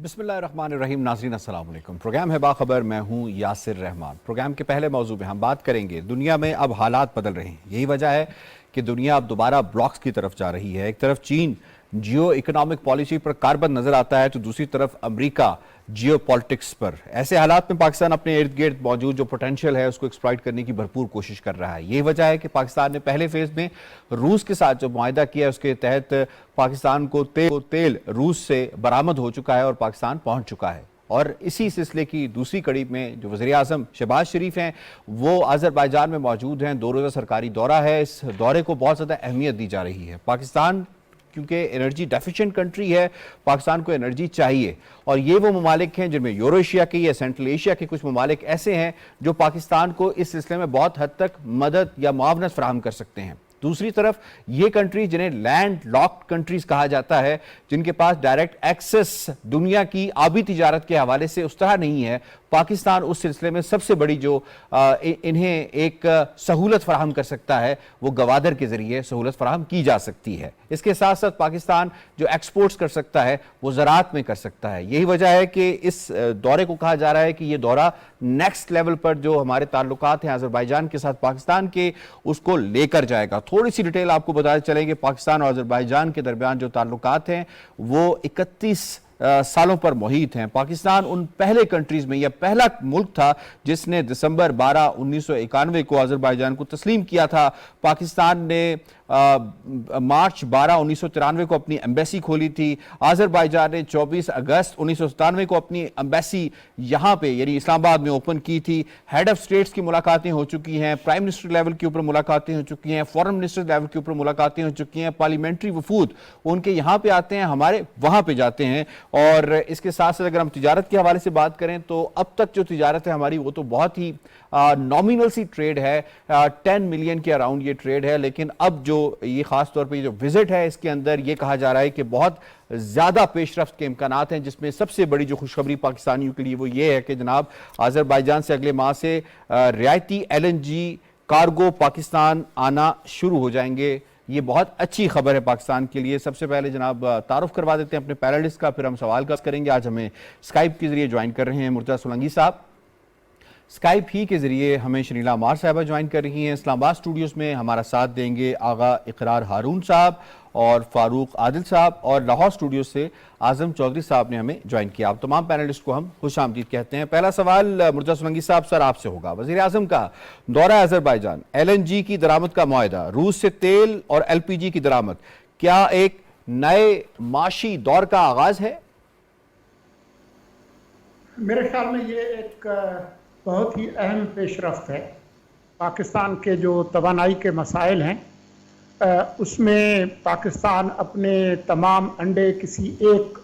बिस्मिल्लाहिर्रहमानिर्रहीम। नाज़रीन अस्सलाम वालेकुम। प्रोग्राम है बाखबर, मैं हूं यासिर रहमान। प्रोग्राम के पहले मौजू में हम बात करेंगे, दुनिया में अब हालात बदल रहे हैं। यही वजह है कि दुनिया अब दोबारा ब्लॉक्स की तरफ जा रही है। एक तरफ चीन जियो इकोनॉमिक पॉलिसी पर कारबंद नजर आता है, तो दूसरी तरफ अमेरिका जियो पॉलिटिक्स पर। ऐसे हालात में पाकिस्तान अपने इर्द गिर्द मौजूद जो पोटेंशियल है उसको एक्सप्लॉइट करने की भरपूर कोशिश कर रहा है। यही वजह है कि पाकिस्तान ने पहले फेज में रूस के साथ जो मुआहिदा किया उसके तहत पाकिस्तान को तेल रूस से बरामद हो चुका है और पाकिस्तान पहुंच चुका है। और इसी सिलसिले की दूसरी कड़ी में जो वज़ीर आज़म शहबाज शरीफ हैं वो अज़रबैजान में मौजूद हैं। 2 रोज़ा सरकारी दौरा है। इस दौरे को बहुत ज़्यादा अहमियत दी जा रही है। पाकिस्तान क्योंकि एनर्जी डेफिशिएंट कंट्री है, पाकिस्तान को एनर्जी चाहिए, और ये वो ममालिक हैं जिनमें यूरो एशिया के या सेंट्रल एशिया के कुछ ममालिक ऐसे हैं जो पाकिस्तान को इस सिलसिले में बहुत हद तक मदद या मुआवनत फराहम कर सकते हैं। दूसरी तरफ ये कंट्री जिन्हें लैंड लॉक्ड कंट्रीज कहा जाता है, जिनके पास डायरेक्ट एक्सेस दुनिया की आबी तिजारत के हवाले से उस तरह नहीं है, पाकिस्तान उस सिलसिले में सबसे बड़ी जो इन्हें एक सहूलत फराहम कर सकता है वो गवादर के जरिए सहूलत फराहम की जा सकती है। इसके साथ साथ पाकिस्तान जो एक्सपोर्ट्स कर सकता है वो ज़राअत में कर सकता है। यही वजह है कि इस दौरे को कहा जा रहा है कि ये दौरा नेक्स्ट लेवल पर जो हमारे ताल्लुकात हैं अज़रबैजान के साथ पाकिस्तान के, उसको लेकर जाएगा। थोड़ी सी डिटेल आपको बताते चलें कि पाकिस्तान और अज़रबैजान के दरमियान जो ताल्लुकात हैं वो 31 सालों पर मुहित हैं। पाकिस्तान उन पहले कंट्रीज में, यह पहला मुल्क था जिसने दिसंबर 12, 1991 को अज़रबैजान को तस्लीम किया था। पाकिस्तान ने मार्च 12, 1993 को अपनी एम्बेसी खोली थी। अज़रबैजान ने 24 अगस्त 1997 को अपनी एम्बेसी यहाँ पे यानी इस्लामाबाद में ओपन की थी। हेड ऑफ स्टेट्स की मुलाकातें हो चुकी हैं, प्राइम मिनिस्टर लेवल के ऊपर मुलाकातें हो चुकी हैं, फॉरेन मिनिस्टर लेवल के ऊपर मुलाकातें हो चुकी हैं। पार्लियामेंट्री वफूद उनके यहाँ पे आते हैं, हमारे वहाँ पे जाते हैं। और इसके साथ साथ अगर हम तिजारत के हवाले से बात करें तो अब तक जो तिजारत है हमारी वो तो बहुत ही नॉमिनल सी ट्रेड है, 10 मिलियन के अराउंड ये ट्रेड है। लेकिन अब जो ये खास तौर पे जो विजिट है इसके अंदर ये कहा जा रहा है कि बहुत ज्यादा पेशरफ्त के इम्कानात हैं, जिसमें सबसे बड़ी जो खुशखबरी पाकिस्तानियों के लिए वो ये है कि जनाब अज़रबैजान से अगले माह से रियायती LNG कार्गो पाकिस्तान आना शुरू हो जाएंगे। ये बहुत अच्छी खबर है पाकिस्तान के लिए। सबसे पहले जनाब तारुफ करवा देते हैं अपने पैनलिस्ट का, फिर हम सवाल का करेंगे। आज हमें स्काइप के जरिए ज्वाइन कर रहे हैं मुर्तज़ा सोलंकी साहब, स्काइप ही के जरिए हमें शरीला मार साहबा ज्वाइन कर रही हैं। इस्लामाबाद स्टूडियोज़ में हमारा साथ देंगे आगा इकरार हारून साहब और फारूक आदिल साहब, और लाहौर स्टूडियो से आजम चौधरी साहब ने हमें ज्वाइन किया। आप तमाम पैनलिस्ट को हम खुशामदीद कहते हैं। पहला सवाल मुर्तज़ा सोलंकी साहब सर आपसे होगा। वज़ीर आज़म का दौरा अज़रबैजान, LNG की दरामद का मुआहिदा, रूस से तेल और LPG की दरामद, क्या एक नए माशी दौर का आगाज है? मेरे ख्याल में ये एक बहुत ही अहम पेशरफ्त है। पाकिस्तान के जो तवानाई के मसाइल हैं उसमें पाकिस्तान अपने तमाम अंडे किसी एक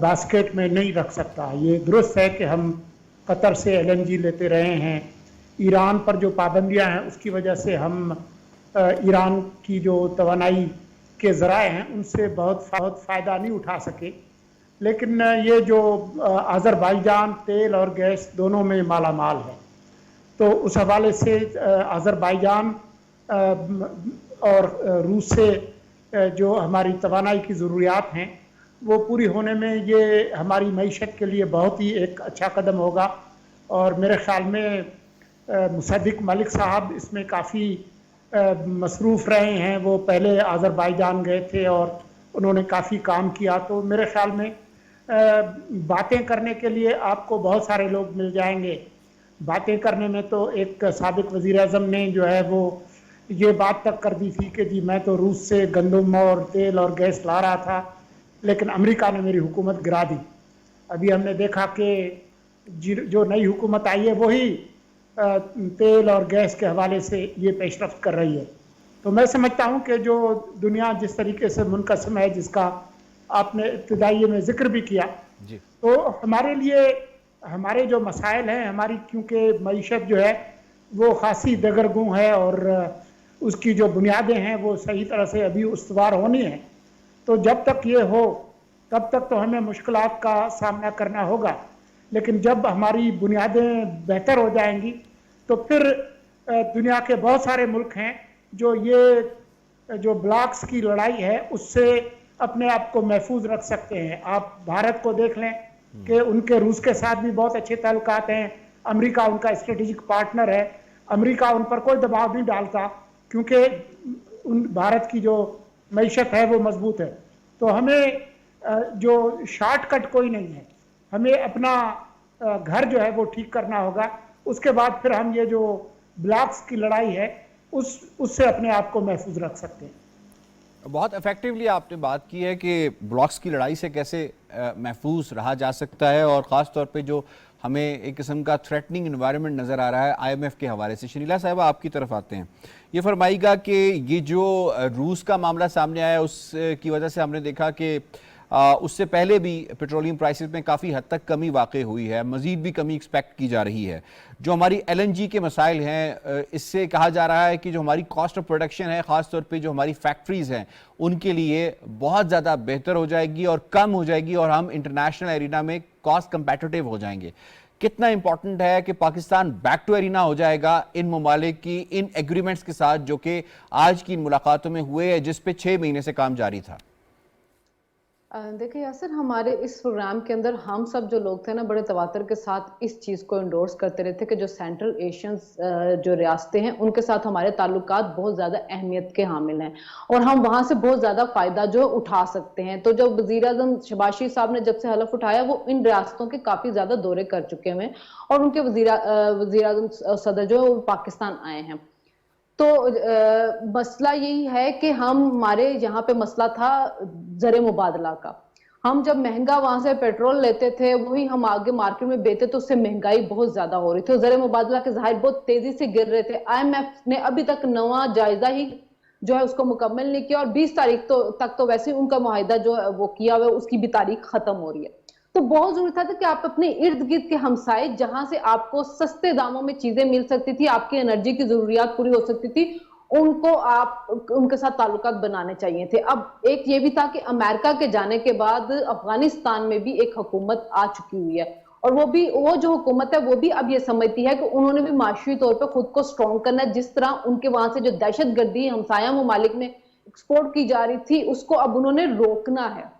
बास्केट में नहीं रख सकता। ये दुरुस्त है कि हम कतर से LNG लेते रहे हैं, ईरान पर जो पाबंदियां हैं उसकी वजह से हम ईरान की जो तवानाई के ज़राए हैं उनसे बहुत फ़ायदा नहीं उठा सके। लेकिन ये जो अज़रबैजान तेल और गैस दोनों में माला माल है, तो उस हवाले से अज़रबैजान और रूस से जो हमारी तवानाई की ज़रूरियात हैं वो पूरी होने में ये हमारी मईशत के लिए बहुत ही एक अच्छा कदम होगा। और मेरे ख़्याल में मुसद्दिक मलिक साहब इसमें काफ़ी मसरूफ़ रहे हैं। वो पहले अज़रबैजान गए थे और उन्होंने काफ़ी काम किया। तो मेरे ख़्याल में बातें करने के लिए आपको बहुत सारे लोग मिल जाएंगे। बातें करने में तो एक साबिक वज़ीर आज़म ने जो है वो ये बात तक कर दी थी कि जी मैं तो रूस से गंदम और तेल और गैस ला रहा था, लेकिन अमेरिका ने मेरी हुकूमत गिरा दी। अभी हमने देखा कि जो नई हुकूमत आई है वही तेल और गैस के हवाले से ये पेशरफ्त कर रही है। तो मैं समझता हूँ कि जो दुनिया जिस तरीके से मुनक़सिम है, जिसका आपने इब्तिदाई में जिक्र भी किया जी, तो हमारे लिए हमारे जो मसाइल हैं, हमारी क्योंकि मईशत जो है वो खासी दगरगूं है और उसकी जो बुनियादें हैं वो सही तरह से अभी उस्तवार होनी है। तो जब तक ये हो तब तक तो हमें मुश्किलात का सामना करना होगा, लेकिन जब हमारी बुनियादें बेहतर हो जाएंगी तो फिर दुनिया के बहुत सारे मुल्क हैं जो ये जो ब्लॉक्स की लड़ाई है उससे अपने आप को महफूज रख सकते हैं। आप भारत को देख लें कि उनके रूस के साथ भी बहुत अच्छे ताल्लुकात हैं, अमेरिका उनका स्ट्रेटेजिक पार्टनर है, अमेरिका उन पर कोई दबाव नहीं डालता क्योंकि उन भारत की जो मईशत है वो मजबूत है। तो हमें जो शॉर्टकट कोई नहीं है, हमें अपना घर जो है वो ठीक करना होगा, उसके बाद फिर हम ये जो ब्लॉक्स की लड़ाई है उससे अपने आप को महफूज रख सकते हैं। बहुत इफेक्टिवली आपने बात की है कि ब्लॉक्स की लड़ाई से कैसे महफूज रहा जा सकता है, और ख़ास तौर पे जो हमें एक किस्म का थ्रेटनिंग इन्वायरमेंट नज़र आ रहा है आईएमएफ के हवाले से। शनीला साहिबा, आपकी तरफ आते हैं, ये फरमाइएगा कि ये जो रूस का मामला सामने आया उसकी वजह से हमने देखा कि उससे पहले भी पेट्रोलियम प्राइसेस में काफ़ी हद तक कमी वाक़ई हुई है, मज़ीद भी कमी एक्सपेक्ट की जा रही है। जो हमारी एलएनजी के मसाइल हैं, इससे कहा जा रहा है कि जो हमारी कॉस्ट ऑफ प्रोडक्शन है, ख़ास तौर पे जो हमारी फैक्ट्रीज़ हैं उनके लिए बहुत ज़्यादा बेहतर हो जाएगी और कम हो जाएगी, और हम इंटरनेशनल एरिना में कॉस्ट कंपेटिटिव हो जाएंगे। कितना इंपॉर्टेंट है कि पाकिस्तान बैक टू एरिना हो जाएगा इन ममालिक की इन एग्रीमेंट्स के साथ जो कि आज की इन मुलाकातों में हुए हैं, जिस पे 6 महीने से काम जारी था? देखिए यासर, हमारे इस प्रोग्राम के अंदर हम सब जो लोग थे ना, बड़े तवातर के साथ इस चीज़ को इंडोर्स करते रहे थे कि जो सेंट्रल एशियन जो रियासतें हैं उनके साथ हमारे ताल्लुकात बहुत ज़्यादा अहमियत के हामिल हैं और हम वहाँ से बहुत ज़्यादा फ़ायदा जो उठा सकते हैं। तो जब वज़ीर-ए-आज़म शहबाज शरीफ साहब ने जब से हलफ उठाया, वो इन रियासतों के काफ़ी ज़्यादा दौरे कर चुके हैं और उनके वज़ीर-ए-आज़म सदर जो है वो पाकिस्तान आए हैं। तो मसला यही है कि हमारे यहाँ पे मसला था ज़र मुबादला का। हम जब महंगा वहां से पेट्रोल लेते थे, वही हम आगे मार्केट में बेचते तो उससे महंगाई बहुत ज्यादा हो रही थी। ज़र मुबादला के ज़ाहिर बहुत तेजी से गिर रहे थे। आईएमएफ ने अभी तक नवा जायजा ही जो है उसको मुकम्मल नहीं किया और 20 तारीख तक तो वैसे उनका मुआहिदा जो है वो किया हुआ है, उसकी भी तारीख खत्म हो रही है। तो बहुत जरूरी था कि आप अपने इर्द गिर्द के हमसाए जहां से आपको सस्ते दामों में चीजें मिल सकती थी, आपकी एनर्जी की जरूरियात पूरी हो सकती थी, उनको आप उनके साथ ताल्लुकात बनाने चाहिए थे। अब एक ये भी था कि अमेरिका के जाने के बाद अफगानिस्तान में भी एक हुकूमत आ चुकी हुई है और वो जो हुकूमत है वो भी अब ये समझती है कि उन्होंने भी माशी तौर पर खुद को स्ट्रॉन्ग करना है। जिस तरह उनके वहां से जो दहशतगर्दी हमसाया ममालिक में एक्सपोर्ट की जा रही थी, उसको अब उन्होंने रोकना है।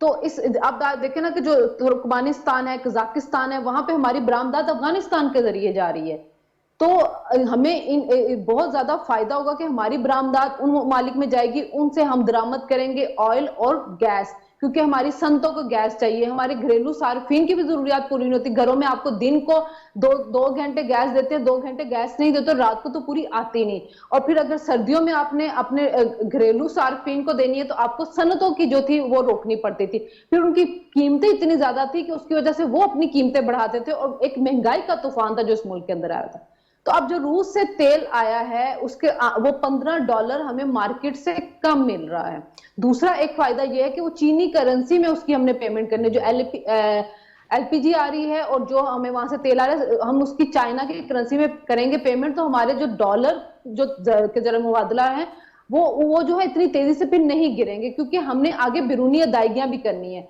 तो इस अब देखें ना कि जो तुर्कमेनिस्तान है, कजाकिस्तान है, वहां पे हमारी बरामदात अफगानिस्तान के जरिए जा रही है। तो हमें बहुत ज्यादा फायदा होगा कि हमारी बरामदात उन मालिक में जाएगी, उनसे हम दरामद करेंगे ऑयल और गैस, क्योंकि हमारी संतों को गैस चाहिए, हमारे घरेलू सार्फिन की भी जरूरियात पूरी नहीं होती। घरों में आपको दिन को दो घंटे गैस देते हैं, 2 घंटे गैस नहीं देते, रात को तो पूरी आती नहीं। और फिर अगर सर्दियों में आपने अपने घरेलू सार्फिन को देनी है तो आपको सनतों की जो थी वो रोकनी पड़ती थी। फिर उनकी कीमतें इतनी ज्यादा थी कि उसकी वजह से वो अपनी कीमतें बढ़ाते थे और एक महंगाई का तूफान था जो इस मुल्क के अंदर आया था। तो अब जो रूस से तेल आया है उसके वो $15 हमें मार्केट से कम मिल रहा है। दूसरा एक फायदा ये है कि वो चीनी करेंसी में उसकी हमने पेमेंट करनी, जो एलपीजी आ रही है और जो हमें वहां से तेल आ रहा है, हम उसकी चाइना की करेंसी में करेंगे पेमेंट, तो हमारे जो डॉलर जो ज़र मुबादला है वो जो है इतनी तेजी से फिर नहीं गिरेंगे, क्योंकि हमने आगे बिरूनी अदायगियां भी करनी है।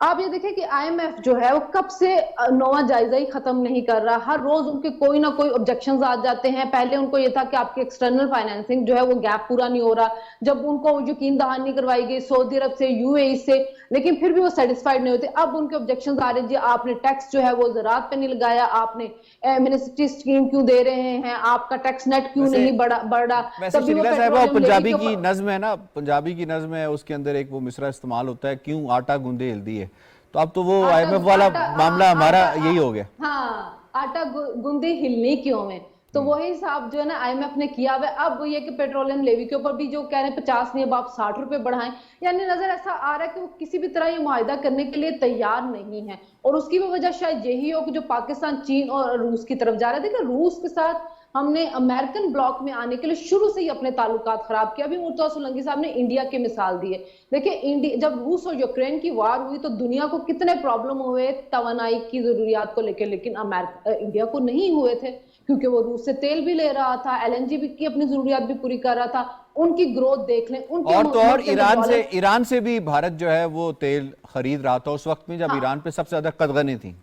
आप ये देखें कि आईएमएफ जो है वो कब से नवा जायजा ही खत्म नहीं कर रहा। हर रोज उनके कोई ना कोई ऑब्जेक्शंस आ जाते हैं। पहले उनको ये था कि आपकी एक्सटर्नल फाइनेंसिंग जो है वो गैप पूरा नहीं हो रहा, जब उनको यकीन दहानी करवाई गई सऊदी अरब से, यूएई से, लेकिन फिर भी वो सेटिस्फाइड नहीं होते। अब उनके ऑब्जेक्शंस आ रहे जी आपने टैक्स जो है वो ज़राअत पे नहीं लगाया, आपने मिनिस्ट्री स्कीम क्यों दे रहे हैं, आपका टैक्स नेट क्यों नहीं बढ़ा। पंजाबी की नज्म है ना, पंजाबी की नज्म है, उसके अंदर एक वो मिसरा इस्तेमाल होता है, क्यों आटा गूंदे हिलदी है। तो अब तो वो आईएमएफ वाला मामला हमारा यही हो गया। हाँ, आटा गूंदी हिलनी क्यों है, तो वही हिसाब जो है ना आईएमएफ ने किया हुआ है। अब वो ये कि पेट्रोलियम लेवी के ऊपर भी जो कह रहे हैं 50 नहीं, अब आप 60 रुपए बढ़ाएं, यानी नजर ऐसा आ रहा है कि वो किसी भी तरह ये मुआहिदा करने के लिए तैयार नहीं है। और उसकी भी वजह शायद यही हो कि जो पाकिस्तान चीन और रूस की तरफ जा रहा है। देखिए, रूस के साथ हमने अमेरिकन ब्लॉक में आने के लिए शुरू से ही अपने ताल्लुकात खराब किया। अभी मुर्तजा सोलंकी साहब ने इंडिया की मिसाल दी है। देखिए, इंडिया जब रूस और यूक्रेन की वार हुई तो दुनिया को कितने प्रॉब्लम हुए तवानाई की जरूरियात को लेकर, लेकिन इंडिया को नहीं हुए थे, क्योंकि वो रूस से तेल भी ले रहा था, एलएनजी भी की अपनी जरूरियात भी पूरी कर रहा था। उनकी ग्रोथ देख लें, उनके और तो और ईरान से भी भारत जो है वो तेल खरीद रहा था उस वक्त में जब ईरान पे सबसे ज्यादा कदगने थी।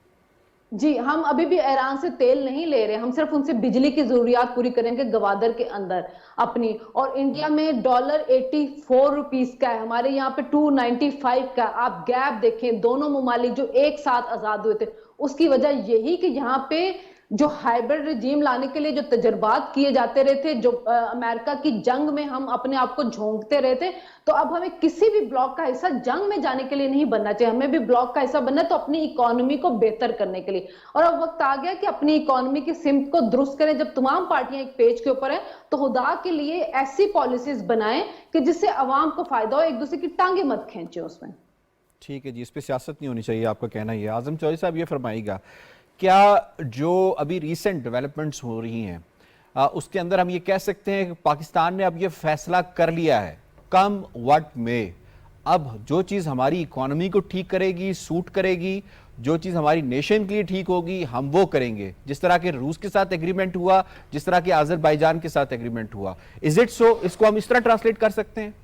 जी, हम अभी भी ईरान से तेल नहीं ले रहे, हम सिर्फ उनसे बिजली की जरूरियात पूरी करेंगे गवादर के अंदर अपनी। और इंडिया में डॉलर 84 रुपीस का है, हमारे यहाँ पे 295 का। आप गैप देखें, दोनों ममालिक जो एक साथ आजाद हुए थे, उसकी वजह यही कि यहाँ पे जो हाइब्रिड रिजीम लाने के लिए जो तजर्बात किए जाते रहे थे, जो अमेरिका की जंग में हम अपने आप को झोंकते रहे थे, तो अब हमें किसी भी ब्लॉक का हिस्सा जंग में जाने के लिए नहीं बनना चाहिए, हमें भी ब्लॉक का हिस्सा बनना है तो अपनी इकोनॉमी को बेहतर करने के लिए। और अब वक्त आ गया कि अपनी इकोनॉमी की सिमत को दुरुस्त करें। जब तमाम पार्टियां एक पेज के ऊपर हैं, तो खुदा के लिए ऐसी पॉलिसीज बनाएं कि जिससे अवाम को फायदा हो, एक दूसरे की टांगे मत खींचे उसमें। ठीक है जी, इस पे सियासत नहीं होनी चाहिए, आपका कहना ही है। आजम चौधरी साहब, ये फरमाइएगा, क्या जो अभी रिसेंट डेवलपमेंट्स हो रही हैं उसके अंदर हम ये कह सकते हैं कि पाकिस्तान ने अब ये फैसला कर लिया है, कम व्हाट में, अब जो चीज़ हमारी इकोनॉमी को ठीक करेगी, सूट करेगी, जो चीज़ हमारी नेशन के लिए ठीक होगी, हम वो करेंगे, जिस तरह के रूस के साथ एग्रीमेंट हुआ, जिस तरह के अजरबैजान के साथ एग्रीमेंट हुआ। Is it so? इसको हम इस तरह ट्रांसलेट कर सकते हैं?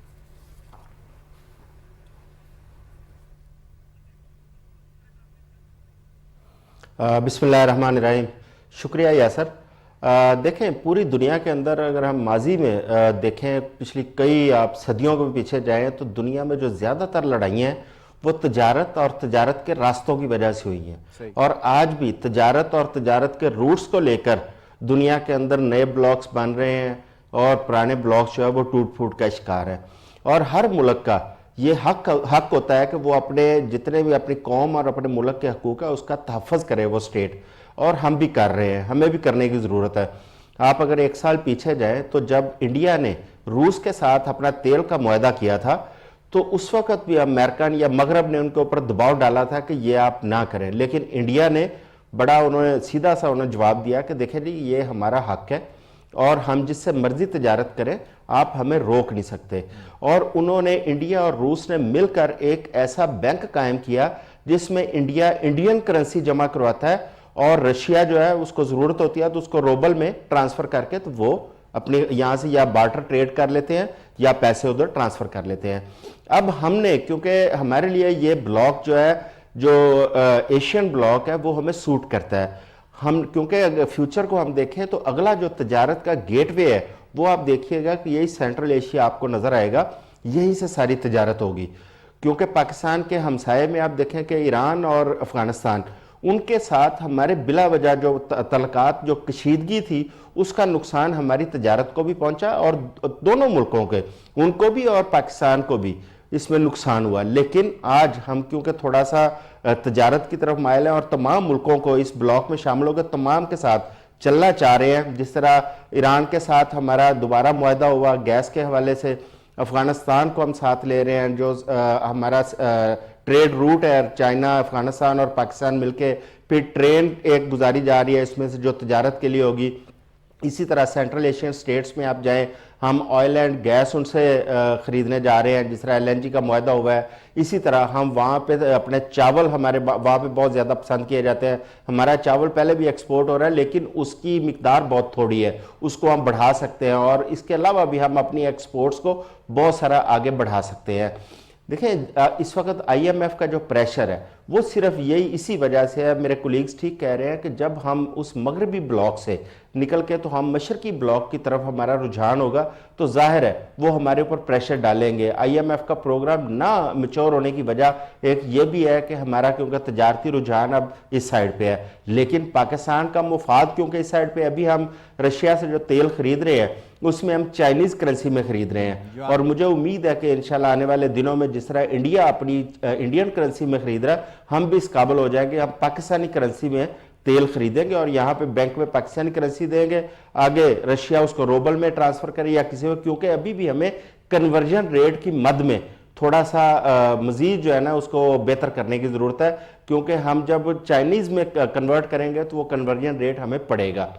बिस्मिल्लाहिर्रहमानिर्रहीम। शुक्रिया यासर। देखें, पूरी दुनिया के अंदर अगर हम माजी में देखें, पिछली कई आप सदियों के पीछे जाएं, तो दुनिया में जो ज़्यादातर लड़ाइयाँ हैं वो तजारत और तजारत के रास्तों की वजह से हुई हैं। और आज भी तजारत और तजारत के रूट्स को लेकर दुनिया के अंदर नए ब्लॉक्स बन रहे हैं और पुराने ब्लॉक्स जो है वो टूट फूट का शिकार है। और हर मुल्क का ये हक होता है कि वो अपने जितने भी अपनी कौम और अपने मुल्क के हकूक़ है उसका तहफ़्फ़ुज़ करे वो स्टेट, और हम भी कर रहे हैं, हमें भी करने की ज़रूरत है। आप अगर एक साल पीछे जाएं तो जब इंडिया ने रूस के साथ अपना तेल का मुआहदा किया था, तो उस वक्त भी अमेरिकन या मगरब ने उनके ऊपर दबाव डाला था कि ये आप ना करें, लेकिन इंडिया ने बड़ा उन्होंने सीधा सा उन्होंने जवाब दिया कि देखें जी, ये हमारा हक है और हम जिससे मर्जी तजारत करें, आप हमें रोक नहीं सकते। और उन्होंने, इंडिया और रूस ने मिलकर एक ऐसा बैंक कायम किया जिसमें इंडिया इंडियन करेंसी जमा करवाता है और रशिया जो है उसको ज़रूरत होती है तो उसको रूबल में ट्रांसफ़र करके तो वो अपने यहाँ से या बार्टर ट्रेड कर लेते हैं या पैसे उधर ट्रांसफ़र कर लेते हैं। अब हमने, क्योंकि हमारे लिए ये ब्लॉक जो है, जो एशियन ब्लॉक है, वो हमें सूट करता है। हम क्योंकि अगर फ्यूचर को हम देखें तो अगला जो तजारत का गेटवे है वो आप देखिएगा कि यही सेंट्रल एशिया आपको नज़र आएगा, यहीं से सारी तजारत होगी। क्योंकि पाकिस्तान के हमसाये में आप देखें कि ईरान और अफ़गानिस्तान, उनके साथ हमारे बिला वजह जो तलकात, जो कशीदगी थी, उसका नुकसान हमारी तजारत को भी पहुंचा और दोनों मुल्कों के, उनको भी और पाकिस्तान को भी इसमें नुकसान हुआ। लेकिन आज हम क्योंकि थोड़ा सा तजारत की तरफ मायल हैं और तमाम मुल्कों को इस ब्लॉक में शामिल होकर तमाम के साथ चलना चाह रहे हैं, जिस तरह ईरान के साथ हमारा दोबारा मुआहदा हुआ गैस के हवाले से, अफ़गानिस्तान को हम साथ ले रहे हैं, जो हमारा ट्रेड रूट है, चाइना, अफ़गानिस्तान और पाकिस्तान मिलके फिर ट्रेन एक गुजारी जा रही है, इसमें से जो तजारत के लिए होगी। इसी तरह सेंट्रल एशियन स्टेट्स में आप जाएं, हम ऑयल एंड गैस उनसे ख़रीदने जा रहे हैं, जिस तरह LNG का मुआहदा हुआ है। इसी तरह हम वहाँ पे अपने चावल, हमारे वहाँ पे बहुत ज़्यादा पसंद किए जाते हैं। हमारा चावल पहले भी एक्सपोर्ट हो रहा है लेकिन उसकी मिकदार बहुत थोड़ी है, उसको हम बढ़ा सकते हैं और इसके अलावा भी हम अपनी एक्सपोर्ट्स को बहुत सारा आगे बढ़ा सकते हैं। देखें, इस वक्त IMF का जो प्रेशर है वो सिर्फ यही इसी वजह से है, मेरे कोलीग्स ठीक कह रहे हैं कि जब हम उस मगरबी ब्लॉक से निकल के तो हम मशरकी ब्लॉक की तरफ हमारा रुझान होगा, तो जाहिर है वो हमारे ऊपर प्रेशर डालेंगे। IMF का प्रोग्राम ना मैच्योर होने की वजह एक ये भी है कि हमारा क्योंकि तजारती रुझान अब इस साइड पे है, लेकिन पाकिस्तान का मुफाद क्योंकि इस साइड पे, अभी हम रशिया से जो तेल खरीद रहे हैं उसमें हम चाइनीज़ करेंसी में खरीद रहे हैं। और मुझे उम्मीद है कि इंशाल्लाह आने वाले दिनों में जिस तरह इंडिया अपनी इंडियन करेंसी में खरीद रहा है, हम भी इस काबिल हो जाएंगे, हम पाकिस्तानी करेंसी में तेल खरीदेंगे और यहाँ पे बैंक में पाकिस्तानी करेंसी देंगे, आगे रशिया उसको रूबल में ट्रांसफ़र करे या किसी में, क्योंकि अभी भी हमें कन्वर्जन रेट की मद में थोड़ा सा मज़ीद जो है ना उसको बेहतर करने की ज़रूरत है, क्योंकि हम जब चाइनीज़ में कन्वर्ट करेंगे तो वो कन्वर्जन रेट हमें पड़ेगा।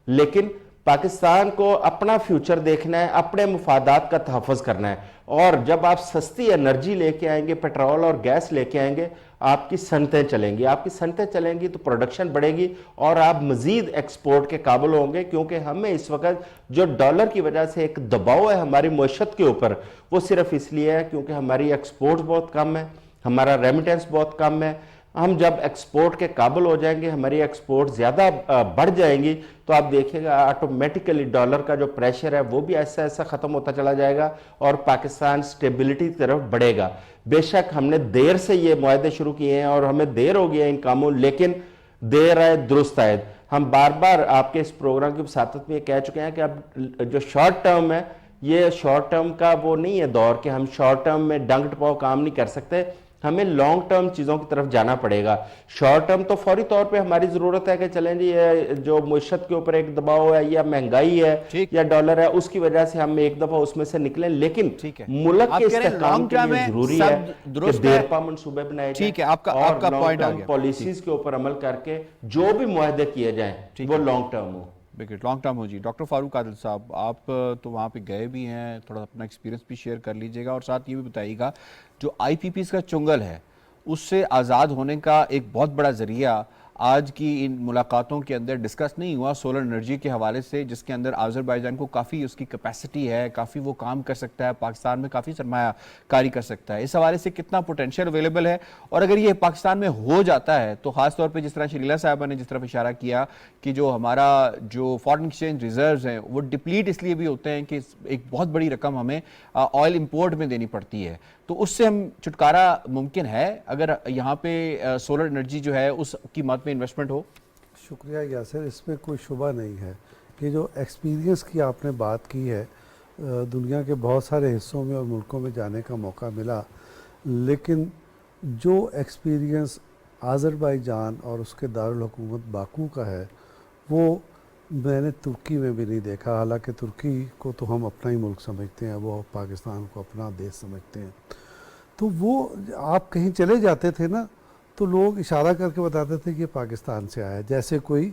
लेकिन पाकिस्तान को अपना फ्यूचर देखना है, अपने मुफादात का तहफ़्फ़ुज़ करना है, और जब आप सस्ती एनर्जी लेके आएंगे, पेट्रोल और गैस लेके आएंगे, आपकी सनतें चलेंगी, आपकी सनतें चलेंगी तो प्रोडक्शन बढ़ेगी और आप मज़ीद एक्सपोर्ट के काबिल होंगे। क्योंकि हमें इस वक्त जो डॉलर की वजह से एक दबाव है हमारी मईशत के ऊपर, वो सिर्फ इसलिए है क्योंकि हमारी एक्सपोर्ट बहुत कम है, हमारा रेमिटेंस बहुत कम है, हम जब एक्सपोर्ट के काबिल हो जाएंगे, हमारी एक्सपोर्ट ज़्यादा बढ़ जाएंगी, तो आप देखिएगा ऑटोमेटिकली डॉलर का जो प्रेशर है वो भी ऐसा ऐसा ख़त्म होता चला जाएगा और पाकिस्तान स्टेबिलिटी की तरफ बढ़ेगा। बेशक हमने देर से ये मुआहदे शुरू किए हैं और हमें देर हो गया इन कामों, लेकिन देर आए दुरुस्त आए। हम बार बार आपके इस प्रोग्राम की वसातत में ये कह चुके हैं कि अब जो शॉर्ट टर्म है, ये शॉर्ट टर्म का वो नहीं है दौर कि हम शॉर्ट टर्म में डंग टपाव काम नहीं कर सकते, हमें लॉन्ग टर्म चीज़ों की तरफ जाना पड़ेगा। शॉर्ट टर्म तो फौरी तौर पे हमारी ज़रूरत है कि चलें जी, ये जो मुशत के ऊपर एक दबाव है या महंगाई है या डॉलर है, उसकी वजह से हम एक दफ़ा उसमें से निकलें, लेकिन मुल्क के इस्तेहकाम के लिए ज़रूरी है कि देरपा मनसूबे बनाए जाएं। ठीक है, आपका पॉइंट आ गया। पॉलिसीज के ऊपर अमल करके जो भी मुआहदे किए जाएं वो लॉन्ग टर्म हो, लॉन्ग टर्म हो जी। डॉक्टर फारूक आदिल साहब, आप तो वहाँ पे गए भी हैं, थोड़ा अपना एक्सपीरियंस भी शेयर कर लीजिएगा और साथ ये भी बताइएगा जो IPPs का चुंगल है उससे आज़ाद होने का एक बहुत बड़ा जरिया आज की इन मुलाकातों के अंदर डिस्कस नहीं हुआ सोलर एनर्जी के हवाले से, जिसके अंदर आज़रबाईजान को काफ़ी उसकी कैपेसिटी है, काफ़ी वो काम कर सकता है, पाकिस्तान में काफ़ी सरमायाकारी कर सकता है। इस हवाले से कितना पोटेंशियल अवेलेबल है, और अगर ये पाकिस्तान में हो जाता है तो ख़ासतौर पर जिस तरह शरीला साहबा ने जिस तरफ इशारा किया कि जो हमारा जो फॉरेन एक्सचेंज रिजर्व्स हैं वो डिप्लीट इसलिए भी होते हैं कि एक बहुत बड़ी रकम हमें ऑयल इंपोर्ट में देनी पड़ती है, तो उससे हम छुटकारा मुमकिन है अगर यहाँ पे सोलर एनर्जी जो है उस कीमत में इन्वेस्टमेंट हो। शुक्रिया यासिर, इसमें कोई शुबा नहीं है कि जो एक्सपीरियंस की आपने बात की है, दुनिया के बहुत सारे हिस्सों में और मुल्कों में जाने का मौका मिला, लेकिन जो एक्सपीरियंस आज़रबाईजान और उसके दारुल हुकूमत बाकू का है वो मैंने तुर्की में भी नहीं देखा। हालांकि तुर्की को तो हम अपना ही मुल्क समझते हैं, वो पाकिस्तान को अपना देश समझते हैं। तो वो आप कहीं चले जाते थे ना तो लोग इशारा करके बताते थे कि ये पाकिस्तान से आया है, जैसे कोई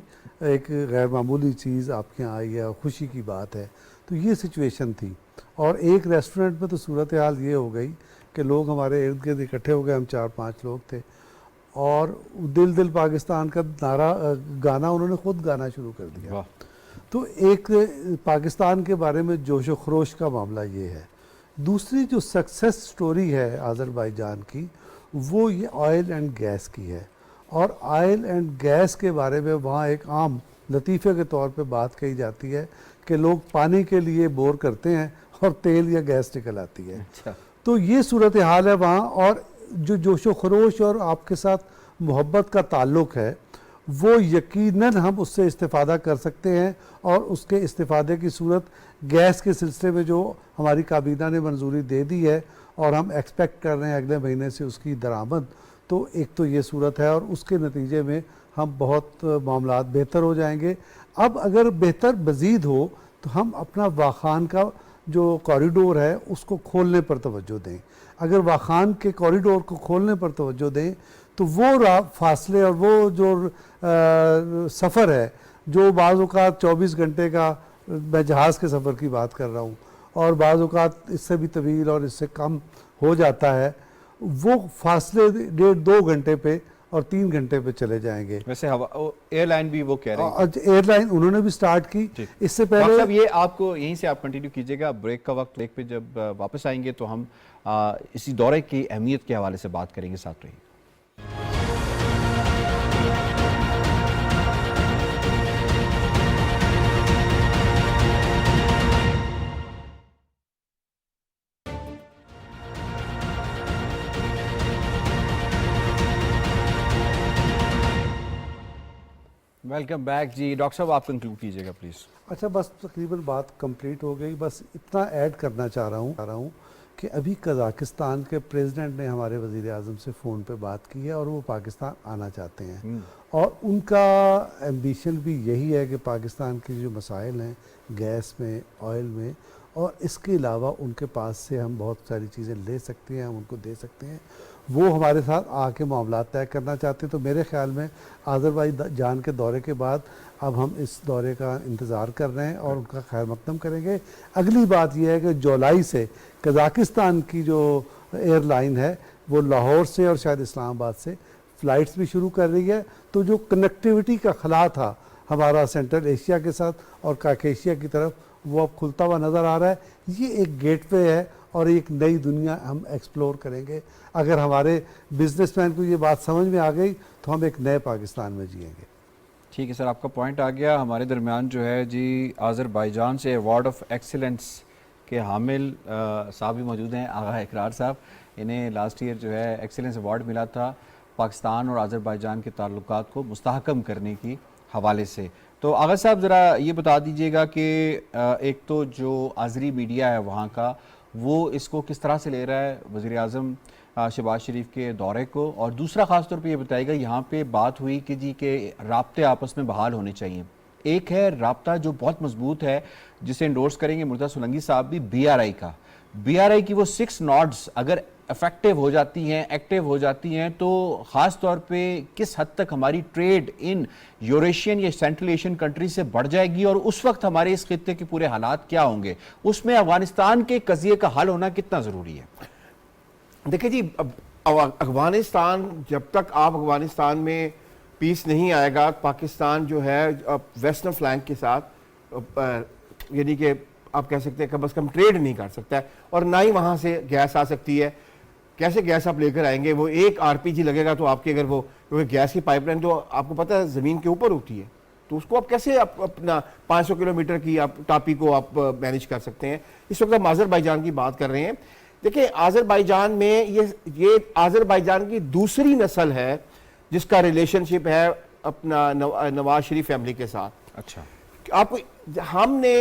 एक गैर मामूली चीज़ आपके यहाँ आई है और ख़ुशी की बात है। तो ये सिचुएशन थी। और एक रेस्टोरेंट में तो सूरत हाल ये हो गई कि लोग हमारे इर्द गिर्द इकट्ठे हो गए, हम 4-5 लोग थे, और दिल दिल पाकिस्तान का नारा गाना उन्होंने खुद गाना शुरू कर दिया। तो एक पाकिस्तान के बारे में जोश व खरोश का मामला ये है। दूसरी जो सक्सेस स्टोरी है आज़रबाईजान की वो ये ऑयल एंड गैस की है, और ऑयल एंड गैस के बारे में वहाँ एक आम लतीफ़े के तौर पे बात कही जाती है कि लोग पानी के लिए बोर करते हैं और तेल या गैस निकल आती है। अच्छा। तो ये सूरत हाल है वहाँ, और जो जोशो खरोश और आपके साथ मोहब्बत का ताल्लुक़ है वो यकीनन हम उससे इस्तिफ़ादा कर सकते हैं, और उसके इस्तिफ़ादे की सूरत गैस के सिलसिले में जो हमारी काबीना ने मंजूरी दे दी है और हम एक्सपेक्ट कर रहे हैं अगले महीने से उसकी दरामद, तो एक तो ये सूरत है और उसके नतीजे में हम बहुत मामलात बेहतर हो जाएंगे। अब अगर बेहतर मज़ीद हो तो हम अपना वाखान का जो कॉरिडोर है उसको खोलने पर तवज्जो दें। अगर वाखान के कॉरिडोर को खोलने पर तवज्जो दें तो वो फासले और वो जो सफ़र है जो बाज़ औक़ात 24 घंटे का, मैं जहाज़ के सफ़र की बात कर रहा हूँ, और बाज़ औक़ात इससे भी तवील और इससे कम हो जाता है, वो फासले 1.5-2 घंटे पे और 3 घंटे पे चले जाएंगे। वैसे एयरलाइन भी वो कह रहे हैं, एयरलाइन उन्होंने भी स्टार्ट की इससे पहले। अब ये आपको यहीं से आप कंटिन्यू कीजिएगा, ब्रेक का वक्त, ब्रेक पे जब वापस आएंगे तो हम इसी दौरे की अहमियत के हवाले से बात करेंगे। साथ रहिए। वेलकम बैक जी। डॉक्टर साहब आप कंक्लूड कीजिएगा प्लीज़। अच्छा, बस तकरीबन बात कंप्लीट हो गई। बस इतना ऐड करना चाह रहा हूँ कि अभी कज़ाकिस्तान के प्रेसिडेंट ने हमारे वज़ीर आज़म से फ़ोन पे बात की है और वो पाकिस्तान आना चाहते हैं, और उनका एम्बिशन भी यही है कि पाकिस्तान के जो मसाइल हैं गैस में, ऑयल में, और इसके अलावा उनके पास से हम बहुत सारी चीज़ें ले सकते हैं, हम उनको दे सकते हैं। वो हमारे साथ आके मामला तय करना चाहते हैं। तो मेरे ख़्याल में आज़रबाईजान के दौरे के बाद अब हम इस दौरे का इंतज़ार कर रहे हैं और उनका खैर मकदम करेंगे। अगली बात यह है कि जुलाई से कज़ाकिस्तान की जो एयरलाइन है वो लाहौर से और शायद इस्लामाबाद से फ़्लाइट्स भी शुरू कर रही है। तो जो कनेक्टिविटी का खला था हमारा सेंट्रल एशिया के साथ और काकेशिया की तरफ, वो अब खुलता हुआ नज़र आ रहा है। ये एक गेटवे है और एक नई दुनिया हम एक्सप्लोर करेंगे। अगर हमारे बिजनेसमैन को ये बात समझ में आ गई तो हम एक नए पाकिस्तान में जिएंगे। ठीक है सर, आपका पॉइंट आ गया। हमारे दरमियान जो है जी आज़रबाईजान से अवार्ड ऑफ एक्सीलेंस के हामिल साहब भी मौजूद हैं, आगा इकरार साहब। इन्हें लास्ट ईयर जो है एक्सीलेंस अवार्ड मिला था पाकिस्तान और आज़रबाईजान के ताल्लुकात को मुस्तहकम करने की हवाले से। तो आगा साहब ज़रा ये बता दीजिएगा कि एक तो जो आज़री मीडिया है वहाँ का, वो इसको किस तरह से ले रहा है वज़ीर आज़म शहबाज शरीफ के दौरे को, और दूसरा ख़ास तौर पे ये बताइएगा यहाँ पे बात हुई कि जी के राब्ते आपस में बहाल होने चाहिए। एक है राब्ता जो बहुत मजबूत है जिसे इंडोर्स करेंगे मुर्तज़ा सोलंकी साहब भी, BRI का। BRI की वो 6 नॉड्स अगर इफेक्टिव हो जाती हैं, एक्टिव हो जाती हैं, तो ख़ास तौर पे किस हद तक हमारी ट्रेड इन यूरेशियन या सेंट्रल एशियन कंट्री से बढ़ जाएगी और उस वक्त हमारे इस खित्ते के पूरे हालात क्या होंगे, उसमें अफगानिस्तान के कज़िये का हल होना कितना ज़रूरी है? देखिए जी, अफगानिस्तान, जब तक आप अफगानिस्तान में पीस नहीं आएगा, पाकिस्तान जो है वेस्टर्न फ्लैंक के साथ यानी कि आप कह सकते हैं कम से कम ट्रेड नहीं कर सकता है, और ना ही वहाँ से गैस आ सकती है। कैसे गैस आप लेकर आएंगे? वो एक RPG लगेगा तो आपके, अगर वो क्योंकि गैस की पाइपलाइन तो आपको पता है ज़मीन के ऊपर होती है, तो उसको आप कैसे अपना 500 किलोमीटर की आप टापी को आप मैनेज कर सकते हैं? इस वक्त हम आज़रबाईजान की बात कर रहे हैं। देखिए आज़रबाईजान में ये आज़रबाईजान की दूसरी नस्ल है जिसका रिलेशनशिप है अपना नवाज शरीफ फैमिली के साथ। अच्छा, आपको हमने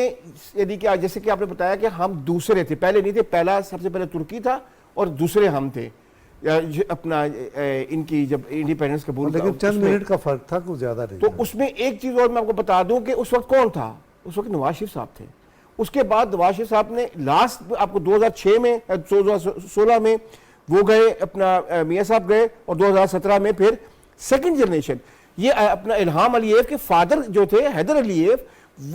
यदि कि जैसे कि आपने बताया कि हम दूसरे थे, पहले नहीं थे। पहला सबसे पहले तुर्की था और दूसरे हम थे अपना इनकी जब इंडिपेंडेंस कबूल, लेकिन चंद मिनट का फर्क था, कुछ ज्यादा नहीं। तो उसमें एक चीज और मैं आपको बता दूं कि उस वक्त कौन था? उस वक्त नवाज शरीफ साहब थे। उसके बाद नवाज शरीफ साहब ने लास्ट आपको 2006 में 2016 में वो गए, अपना मियाँ साहब गए, और 2017 में फिर सेकंड जनरेशन ये अपना इल्हाम अलीयव के फादर जो थे हैदर अलीयव,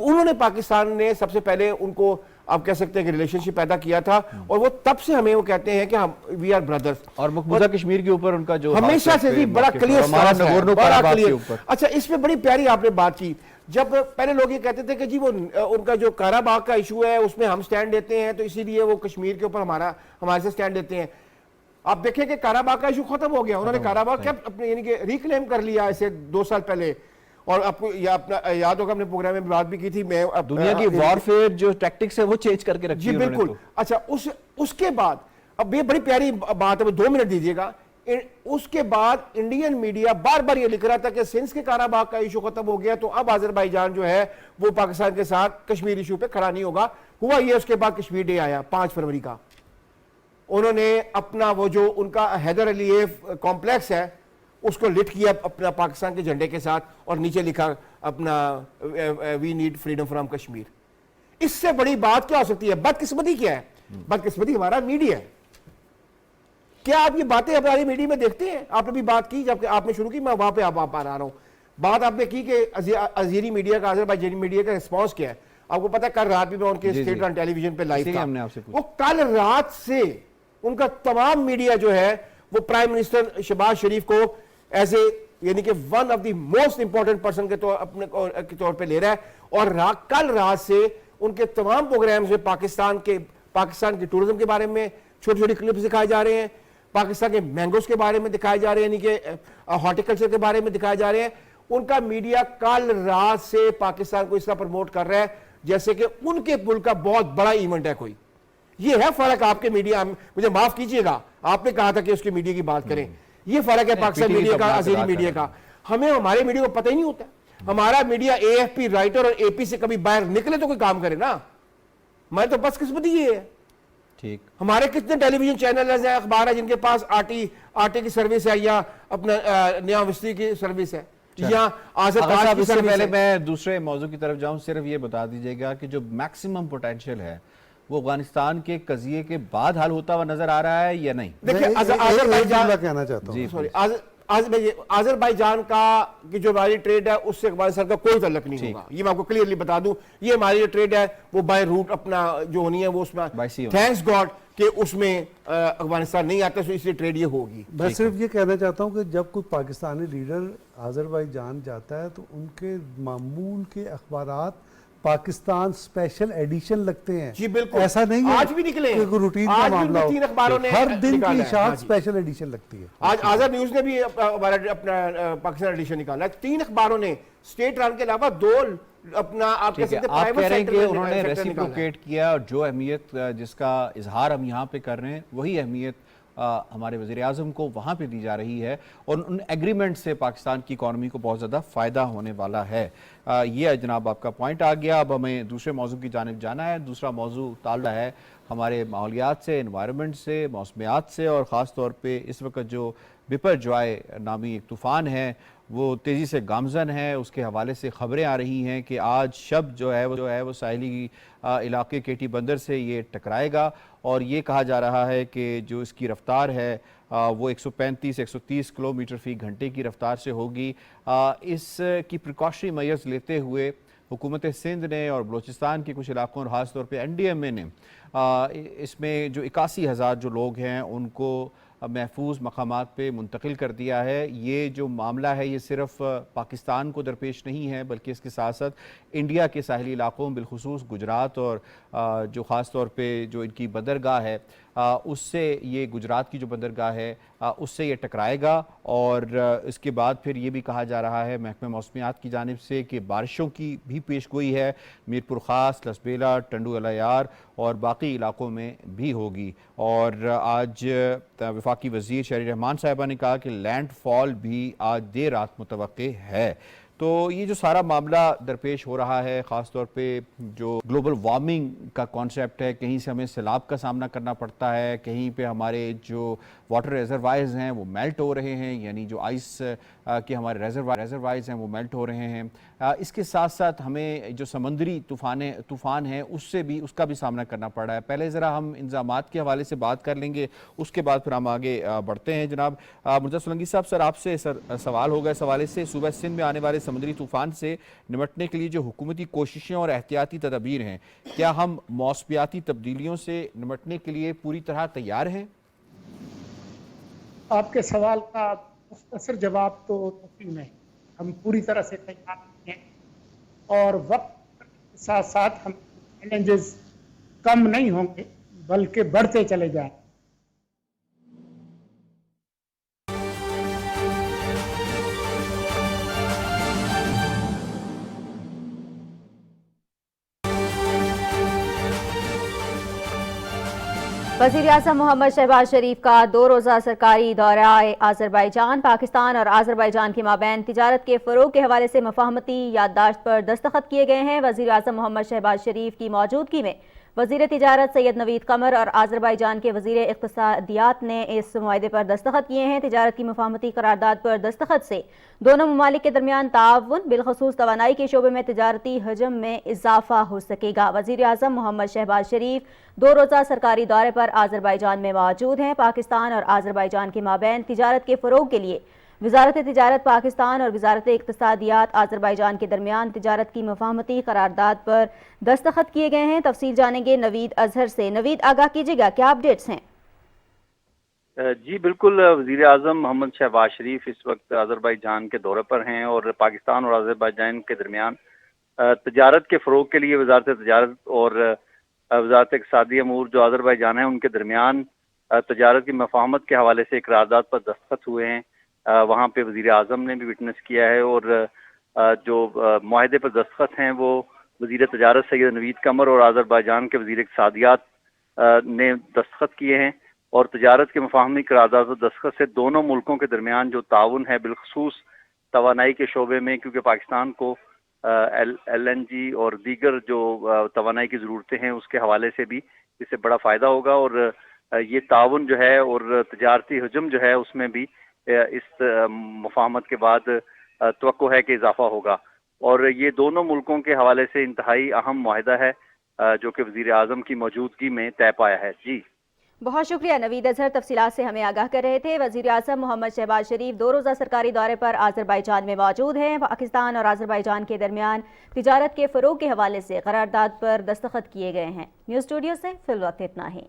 उन्होंने पाकिस्तान ने सबसे पहले उनको आप कह सकते हैं कि रिलेशनशिप पैदा किया था, और वो तब से हमें वो कहते हैं कि हम वी आर ब्रदर्स। और मकबूजा कश्मीर के ऊपर उनका जो हमेशा से भी बड़ा क्लियर, अच्छा इसमें बड़ी प्यारी आपने बात की। जब पहले लोग ये कहते थे कि जी वो उनका जो काराबाग का इशू है उसमें हम स्टैंड लेते हैं, तो इसीलिए वो कश्मीर के ऊपर हमारे से स्टैंड लेते हैं। आप देखें कि काराबाग का इशू खत्म हो गया, उन्होंने काराबाग क्या अपने यानी कि रिक्लेम कर लिया ऐसे 2 साल पहले। और आपको अपना याद होगा, अपने प्रोग्राम में बात भी की थी, मैं दुनिया की वॉरफेयर जो टैक्टिक्स है वो चेंज करके रखी जी बिल्कुल। अच्छा उसके बाद अब ये बड़ी प्यारी बात है, 2 मिनट दीजिएगा। उसके बाद इंडियन मीडिया बार बार ये लिख रहा था कि सिंध के काराबाग का इशू खत्म हो गया, तो अब आज़रबाईजान जो है वो पाकिस्तान के साथ कश्मीर इशू पे खड़ा नहीं होगा। हुआ ये, उसके बाद कश्मीर डे आया 5 फरवरी का। उन्होंने अपना वो जो उनका हैदर अलीयव कॉम्प्लेक्स है उसको लिट किया अपना पाकिस्तान के झंडे के साथ, और नीचे लिखा अपना we need freedom from Kashmir. इससे बड़ी बात क्या हो सकती है? बदकिस्मती क्या है? बदकिस्मती हमारा मीडिया है। क्या आप ये बातें हमारी मीडिया में देखते हैं? आपने भी बात की, जब आपने शुरू की, मैं वहां पे आप आ रहा हूं। बात आपने की कि अज़ीरी मीडिया का, आज़रबाईजानी मीडिया का रिस्पॉन्स क्या है। आपको पता है कल रात भी मैं उनके स्टेट ऑन टेलीविजन पे लाइव था। वो कल रात से उनका तमाम मीडिया जो है वो प्राइम मिनिस्टर शहबाज शरीफ को एज ए यानी कि one of the most important person के तौर पे ले रहा है, और कल रात से उनके तमाम प्रोग्राम्स में पाकिस्तान के टूरिज्म के बारे में छोटी छोटी क्लिप्स दिखाए जा रहे हैं, पाकिस्तान के मैंगोस के बारे में दिखाए जा रहे हैं, यानी कि हॉर्टिकल्चर के बारे में दिखाए जा रहे हैं। उनका मीडिया कल रात से पाकिस्तान को इस तरह प्रमोट कर रहा है जैसे कि उनके मुल्क का बहुत बड़ा इवेंट है कोई। ये है फर्क आपके मीडिया, मुझे माफ कीजिएगा, आपने कहा था कि उसकी मीडिया की बात करें, ये फर्क है पाकिस्तान मीडिया का, अज़ीरी मीडिया का। हमें हमारे मीडिया को पता ही नहीं होता। हमारा मीडिया AFP राइटर और AP से कभी बाहर निकले तो कोई काम करे ना। मैं तो बस किस्मत ये है। ठीक, हमारे कितने टेलीविजन चैनल है, अखबार है जिनके पास आटे की सर्विस है, या अपना नया विस्ती की सर्विस है, या आज़ाद की सर्विस। पहले मैं दूसरे मौजू की तरफ जाऊं, सिर्फ ये बता दीजिएगा कि जो मैक्सिमम पोटेंशियल है वो अफगानिस्तान के कज़िये के बाद हल होता हुआ नजर आ रहा है या नहीं? देखिए आज़रबाईजान कहना चाहता हूं, सॉरी, आज़रबाईजान का की जो हमारी ट्रेड है उससे अफगानिस्तान का कोई ताल्लुक नहीं होगा, ये मैं आपको क्लियरली बता दूं। ये हमारी जो ट्रेड है वो बाय रूट अपना जो होनी है वो उसमें थैंक्स गॉड कि उसमें अफगानिस्तान नहीं आता, तो इसलिए ट्रेड ये होगी। मैं सिर्फ ये कहना चाहता हूं कि जब कोई पाकिस्तानी लीडर आज़रबाईजान जाता है तो उनके मामूल के अखबारात पाकिस्तान स्पेशल एडिशन लगते हैं। जी बिल्कुल, ऐसा नहीं है आज भी निकले हैं। कि रूटीन का आज भी मामला हो। 3 अखबारों ने हर दिन निकाला की है। इशाअत हाँ जी। स्पेशल एडिशन लगती है। आज आजाद न्यूज ने भी हमारा अपना पाकिस्तान एडिशन निकाला है। 3 अखबारों ने स्टेट रन के अलावा 2 अपना आप कह ठीक है, सकते आप कह रहे हैं कि सेक्टर उन्होंने सेक्टर निकाला है। रेसिप्रोकेट किया और जो अहमियत जिसका इजहार हम यहाँ पे कर रहे हैं वही अहमियत हमारे वज़ीर आज़म को वहाँ पे दी जा रही है और उन एग्रीमेंट से पाकिस्तान की इकॉनमी को बहुत ज़्यादा फ़ायदा होने वाला है। ये जनाब आपका पॉइंट आ गया। अब हमें दूसरे मौजू की जानिब जाना है। दूसरा मौजू ताल्लुक़ है हमारे माहौलियात से, एनवायरनमेंट से, मौसमियात से और ख़ास तौर पे इस वक्त जो बिपरजॉय नामी एक तूफ़ान है वो तेज़ी से गामजन है। उसके हवाले से ख़बरें आ रही हैं कि आज शब जो है वो साहिली इलाके केटी बंदर से ये टकराएगा और ये कहा जा रहा है कि जो इसकी रफ्तार है वो 135-130 किलोमीटर फ़ी घंटे की रफ्तार से होगी। इस की प्रिकॉशनरी मेजर्स लेते हुए हुकूमत सिंध ने और बलूचिस्तान के कुछ इलाकों और ख़ास तौर पे NDMA ने इसमें जो 81,000 जो लोग हैं उनको महफूज मकामात पे मुंतकिल कर दिया है। ये जो मामला है ये सिर्फ पाकिस्तान को दरपेश नहीं है बल्कि इसके साथ साथ इंडिया के साहिली इलाकों बिलखुसूस गुजरात और जो ख़ास तौर पे जो इनकी बंदरगाह है उससे ये गुजरात की जो बंदरगाह है उससे ये टकराएगा और इसके बाद फिर ये भी कहा जा रहा है महकमे मौसमियात की जानिब से कि बारिशों की भी पेशगोई है। मीरपुर ख़ास, लसबेला, टंडू अलायार और बाकी इलाकों में भी होगी। और आज वफाकी वज़ीर शहरी रहमान साहिबा ने कहा कि लैंडफॉल भी आज देर रात मुतवक्के है। तो ये जो सारा मामला दरपेश हो रहा है ख़ास तौर पे जो ग्लोबल वार्मिंग का कॉन्सेप्ट है, कहीं से हमें सैलाब का सामना करना पड़ता है, कहीं पे हमारे जो वाटर रिजर्वायर्स हैं वो मेल्ट हो रहे हैं, यानी जो आइस के हमारे रिजर्वायर्स हैं वो मेल्ट हो रहे हैं। इसके साथ साथ हमें जो समुद्री तूफ़ान है उसका भी सामना करना पड़ रहा है। पहले ज़रा हम इंतज़ामात के हवाले से बात कर लेंगे, उसके बाद फिर हम आगे बढ़ते हैं। जनाब मुर्तज़ा सोलंकी साहब, सर आपसे सवाल होगा इस हवाले से, सूबा सिंध में आने वाले समुद्री तूफ़ान से निपटने के लिए जो हुकूमती कोशिशें और एहतियाती तदबीर हैं, क्या हम मौसमियाती तब्दीलियों से निपटने के लिए पूरी तरह तैयार हैं? आपके सवाल का मुख्तसर जवाब तो यकीन है, हम पूरी तरह से तैयार हैं और वक्त के साथ साथ हम चैलेंजेस कम नहीं होंगे बल्कि बढ़ते चले जाएं। वज़ीर-ए-आज़म मोहम्मद शहबाज शरीफ का 2 रोज़ा सरकारी दौरा आज़रबाईजान। पाकिस्तान और आज़रबाईजान के माबैन तिजारत के फ़रोग़ के हवाले से मफ़ाहमती याददाश्त पर दस्तखत किए गए हैं। वज़ीर-ए-आज़म मोहम्मद शहबाज शरीफ की मौजूदगी में वज़ीर तिजारत सैयद नवीद कमर और आज़रबाईजान के वज़ीर इक़्तिसादियात ने इस मुआहदे पर दस्तखत किए हैं। तिजारत की मफ़ाहमती करारदाद पर दस्तखत से दोनों ममालिक के दरमियान ताउन बिलखसूस तवानाई के शोबे में तिजारती हजम में इजाफा हो सकेगा। वज़ीर-ए-आज़म मोहम्मद शहबाज शरीफ 2 रोज़ा सरकारी दौरे पर आज़रबाईजान में मौजूद हैं। पाकिस्तान और आज़रबाईजान के माबैन तिजारत के फ़रोग़ के लिए वज़ारत तिजारत पाकिस्तान और वज़ारत इक़्तिसादियात आज़रबाईजान के दरमियान तिजारत की मफ़ाहमती करारदाद पर दस्तखत किए गए हैं। तफसील जानेंगे नवीद अजहर से। नवीद, आगाह कीजिएगा, क्या अपडेट्स हैं? जी बिल्कुल, वज़ीर आज़म मोहम्मद शहबाज शरीफ इस वक्त आज़रबाईजान के दौरे पर हैं और पाकिस्तान और आज़रबाईजान के दरमियान तिजारत के फ़रोग़ के लिए वज़ारत तिजारत और वज़ारत इक़्तिसादी अमूर जो आज़रबाईजान है उनके दरमियान तिजारत की मफ़ाहमत के हवाले से करारदाद पर दस्तखत हुए हैं। वहाँ पे वज़ीर आज़म ने भी विटनेस किया है और जो मुआहदे पर दस्तखत हैं वो वज़ीर तिजारत सैयद नवीद कमर और आज़रबाईजान के वज़ीर इक़्तिसादियात ने दस्तखत किए हैं। और तिजारत के मफ़ाहमती करारदाद पर दस्तखत से दोनों मुल्कों के दरमियान जो ताउन है बिलखसूस तवानाई के शोबे में, क्योंकि पाकिस्तान को LNG और दीगर जो तवानाई की ज़रूरतें हैं उसके हवाले से भी इससे बड़ा फ़ायदा होगा और ये ताउन जो है और तिजारती हजम जो है उसमें भी इस मुफाहमत के बाद तवक्को है कि इजाफा होगा। और ये दोनों मुल्कों के हवाले से इंतहाई अहम मुआहदा है जो कि वज़ीर आज़म की मौजूदगी में तय पाया है। जी बहुत शुक्रिया नवीद अजहर, तफसीलात से हमें आगाह कर रहे थे। वज़ीर आज़म मोहम्मद शहबाज शरीफ 2 रोज़ा सरकारी दौरे पर आज़रबाईजान में मौजूद हैं। पाकिस्तान और आज़रबाईजान के दरमियान तिजारत के फ़रोग़ के हवाले से करारदाद पर दस्तखत किए गए हैं। न्यूज़ स्टूडियो से फिलवक्त इतना ही।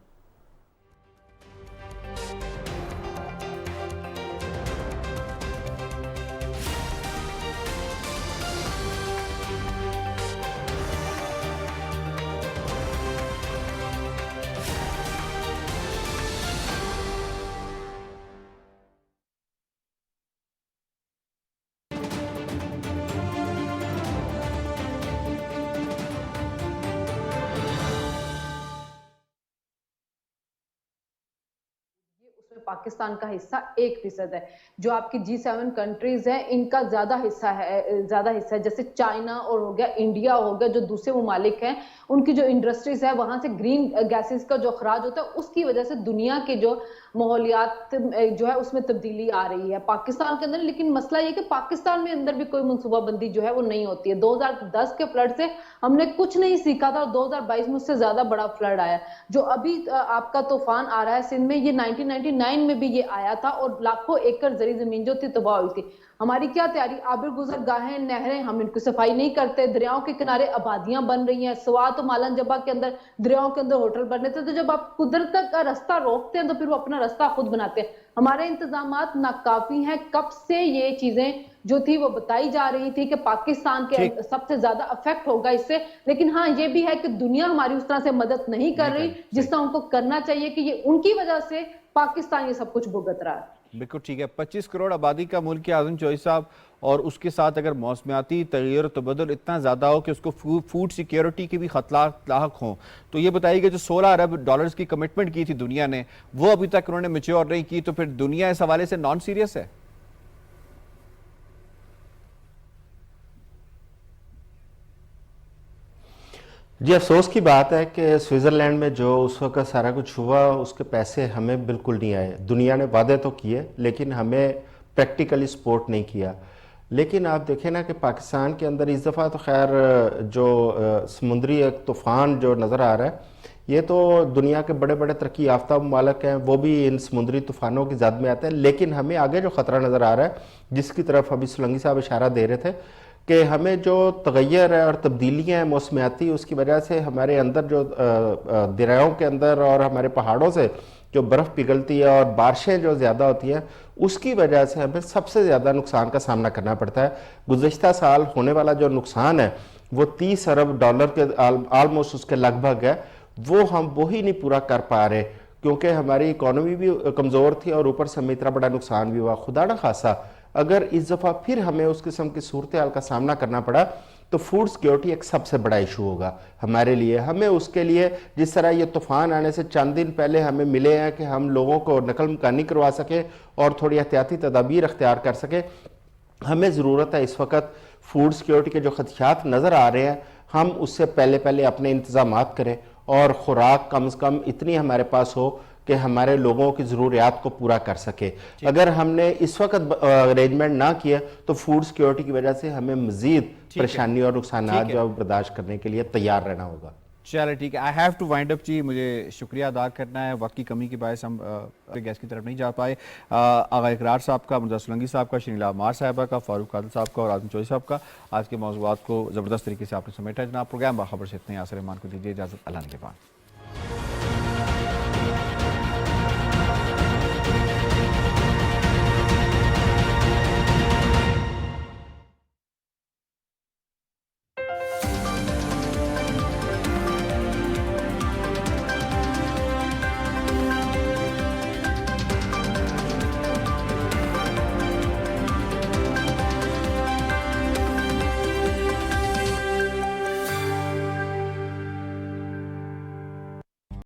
पाकिस्तान का हिस्सा 1% है। जो आपकी G7 कंट्रीज हैं इनका ज्यादा हिस्सा है, जैसे चाइना और हो गया, इंडिया हो गया, जो दूसरे ममालिक हैं उनकी जो इंडस्ट्रीज है वहां से ग्रीन गैसेस का जो अखराज होता है उसकी वजह से दुनिया के जो माहौलियात जो है उसमें तब्दीली आ रही है पाकिस्तान के अंदर। लेकिन मसला ये कि पाकिस्तान में अंदर भी कोई मनसूबाबंदी जो है वो नहीं होती है। 2010 के फ्लड से हमने कुछ नहीं सीखा था और 2022 में उससे ज्यादा बड़ा फ्लड आया। जो अभी आपका तूफान आ रहा है सिंध में, ये 1999 में भी ये आया था और लाखों एकड़ जरी जमीन जो थी तबाह हुई थी। हमारी क्या तैयारी, आबिर गुजरगाहें, नहरें, हम इनकी सफाई नहीं करते, दरियाओं के किनारे आबादियां बन रही हैं, स्वात और मालन जबा के अंदर दरियाओं के अंदर होटल बनने थे। तो जब आप कुदरत का रास्ता रोकते हैं तो फिर वो अपना रास्ता खुद बनाते हैं। हमारे इंतजामात नाकाफी हैं। कब से ये चीजें जो थी वो बताई जा रही थी कि पाकिस्तान के सबसे ज्यादा अफेक्ट होगा इससे, लेकिन हाँ ये भी है कि दुनिया हमारी उस तरह से मदद नहीं कर रही जिस तरह उनको करना चाहिए, कि ये उनकी वजह से पाकिस्तान ये सब कुछ भुगत रहा है। बिल्कुल ठीक है। 25 करोड़ आबादी का मुल्क है आज़म चौधरी साहब, और उसके साथ अगर मौसमियाती तगैर तबदल इतना ज़्यादा हो कि उसको फूड सिक्योरिटी के भी खतरात लाहक हों, तो ये बताइए कि जो 16 अरब डॉलर्स की कमिटमेंट की थी दुनिया ने, वो अभी तक उन्होंने मैच्योर नहीं की, तो फिर दुनिया इस हवाले से नॉन सीरियस है? जी, अफसोस की बात है कि स्विट्ज़रलैंड में जो उस वक्त सारा कुछ हुआ उसके पैसे हमें बिल्कुल नहीं आए। दुनिया ने वादे तो किए लेकिन हमें प्रैक्टिकली सपोर्ट नहीं किया। लेकिन आप देखें ना कि पाकिस्तान के अंदर इस दफ़ा तो खैर जो समुद्री एक तूफ़ान जो नज़र आ रहा है, ये तो दुनिया के बड़े बड़े तरक्की याफ्ता ममालिक हैं वो भी इन समुद्री तूफ़ानों की जद में आते हैं। लेकिन हमें आगे जो ख़तरा नज़र आ रहा है, जिसकी तरफ अभी सोलंकी साहब इशारा दे रहे थे, कि हमें जो तगैर है और तब्दीलियाँ हैं मौसमियाती, उसकी वजह से हमारे अंदर जो दरियाओं के अंदर और हमारे पहाड़ों से जो बर्फ़ पिघलती है और बारिशें जो ज़्यादा होती हैं, उसकी वजह से हमें सबसे ज़्यादा नुकसान का सामना करना पड़ता है। गुज़श्ता साल होने वाला जो नुकसान है वो 30 अरब डॉलर के आलमोस्ट उसके लगभग है, वो हम वही नहीं पूरा कर पा रहे क्योंकि हमारी इकॉनमी भी कमज़ोर थी और ऊपर से हमें इतना बड़ा नुकसान भी हुआ। खुदा न खासा अगर इस दफ़ा फिर हमें उस किस्म की सूरत हाल का सामना करना पड़ा तो फूड सिक्योरिटी एक सबसे बड़ा इशू होगा हमारे लिए। हमें उसके लिए, जिस तरह ये तूफ़ान आने से चंद दिन पहले हमें मिले हैं कि हम लोगों को नकल मकानी करवा सकें और थोड़ी एहतियाती तदाबीर अख्तियार कर सकें, हमें ज़रूरत है इस वक्त फूड सिक्योरिटी के जो खदशात नज़र आ रहे हैं हम उससे पहले पहले अपने इंतज़ामात करें और ख़ुराक कम से कम इतनी हमारे पास हो कि हमारे लोगों की ज़रूरियात को पूरा कर सके। अगर हमने इस वक्त अरेंजमेंट ना किया तो फूड सिक्योरिटी की वजह से हमें मज़ीद परेशानी और नुकसान जो बर्दाश्त करने के लिए तैयार रहना होगा। चलो ठीक है, I have to wind up जी, मुझे शुक्रिया अदा करना है, वक्त की कमी की बायस हम गैस की तरफ नहीं जा पाए। आगा इकरार साहब का, मुर्तज़ा सोलंकी साहब का, शनीला मार साहबा का, फारूक कादिल साहब का और आज़म चौधरी साहब का, आज के मौज़ूआत को ज़बरदस्त तरीके से आपने समेटा। जनाब, प्रोग्राम बाखबर से इतने यासिर रहमान को दीजिए इजाज़त, अल्लाह निगहबान।